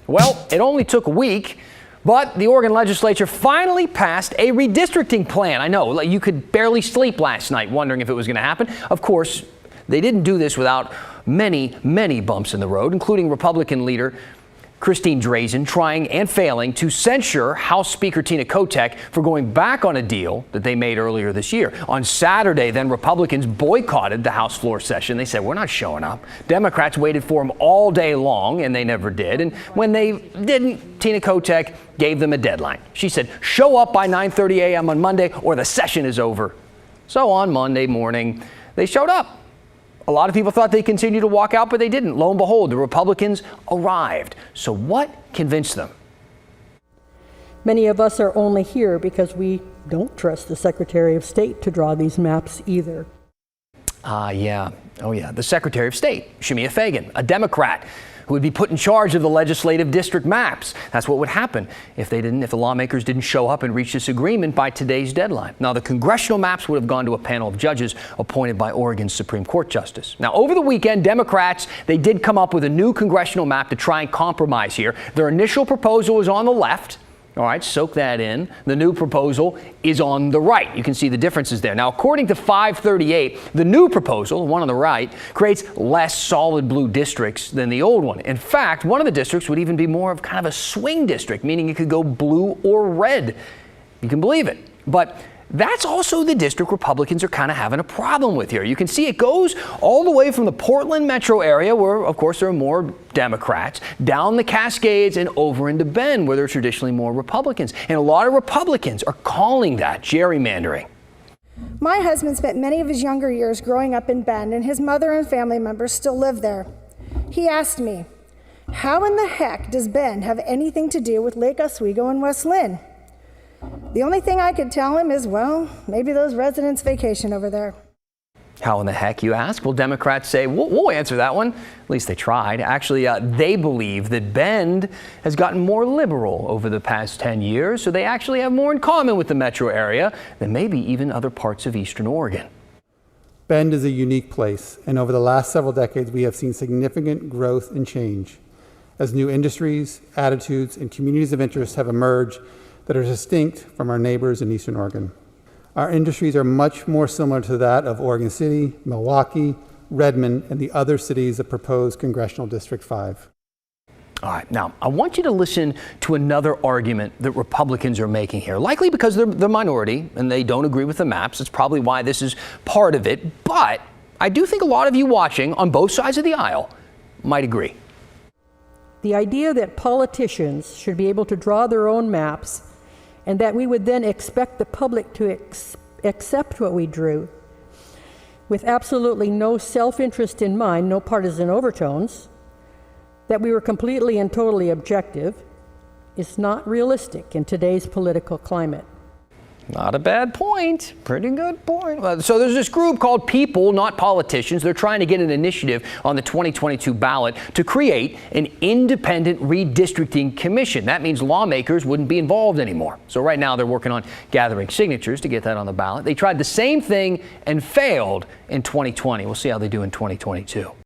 Well, it only took a week, but the Oregon legislature finally passed a redistricting plan. I know, you could barely sleep last night wondering if it was going to happen. Of course, they didn't do this without many, many bumps in the road, including Republican leader Christine Drazen trying and failing to censure House Speaker Tina Kotek for going back on a deal that they made earlier this year. On Saturday, then, Republicans boycotted the House floor session. They said, we're not showing up. Democrats waited for them all day long, and they never did. And when they didn't, Tina Kotek gave them a deadline. She said, show up by 9:30 a.m. on Monday or the session is over. So on Monday morning, they showed up. A lot of people thought they'd continue to walk out, but they didn't. Lo and behold, the Republicans arrived. So what convinced them? Many of us are only here because we don't trust the Secretary of State to draw these maps either. Yeah. Oh, yeah. The Secretary of State, Shemia Fagan, a Democrat who would be put in charge of the legislative district maps. That's what would happen if the lawmakers didn't show up and reach this agreement by today's deadline. Now, the congressional maps would have gone to a panel of judges appointed by Oregon's Supreme Court justice. Now, over the weekend, Democrats, they did come up with a new congressional map to try and compromise here. Their initial proposal was on the left. All right, soak that in. The new proposal is on the right. You can see the differences there. Now, according to 538, the new proposal, the one on the right, creates less solid blue districts than the old one. In fact, one of the districts would even be more of kind of a swing district, meaning it could go blue or red. You can believe it. But that's also the district Republicans are kind of having a problem with here. You can see it goes all the way from the Portland metro area, where, of course, there are more Democrats, down the Cascades and over into Bend, where there are traditionally more Republicans. And a lot of Republicans are calling that gerrymandering. My husband spent many of his younger years growing up in Bend, and his mother and family members still live there. He asked me, how in the heck does Bend have anything to do with Lake Oswego and West Lynn? The only thing I could tell him is, well, maybe those residents vacation over there. How in the heck, you ask? Well, Democrats say, we'll answer that one. At least they tried. Actually, they believe that Bend has gotten more liberal over the past 10 years, so they actually have more in common with the metro area than maybe even other parts of Eastern Oregon. Bend is a unique place, and over the last several decades, we have seen significant growth and change as new industries, attitudes, and communities of interest have emerged that are distinct from our neighbors in Eastern Oregon. Our industries are much more similar to that of Oregon City, Milwaukee, Redmond, and the other cities that propose Congressional District 5. All right, now, I want you to listen to another argument that Republicans are making here, likely because they're the minority and they don't agree with the maps. That's probably why this is part of it. But I do think a lot of you watching on both sides of the aisle might agree. The idea that politicians should be able to draw their own maps and that we would then expect the public to accept what we drew with absolutely no self-interest in mind, no partisan overtones, that we were completely and totally objective, is not realistic in today's political climate. Not a bad point. Pretty good point. So there's this group called People, Not Politicians. They're trying to get an initiative on the 2022 ballot to create an independent redistricting commission. That means lawmakers wouldn't be involved anymore. So right now they're working on gathering signatures to get that on the ballot. They tried the same thing and failed in 2020. We'll see how they do in 2022.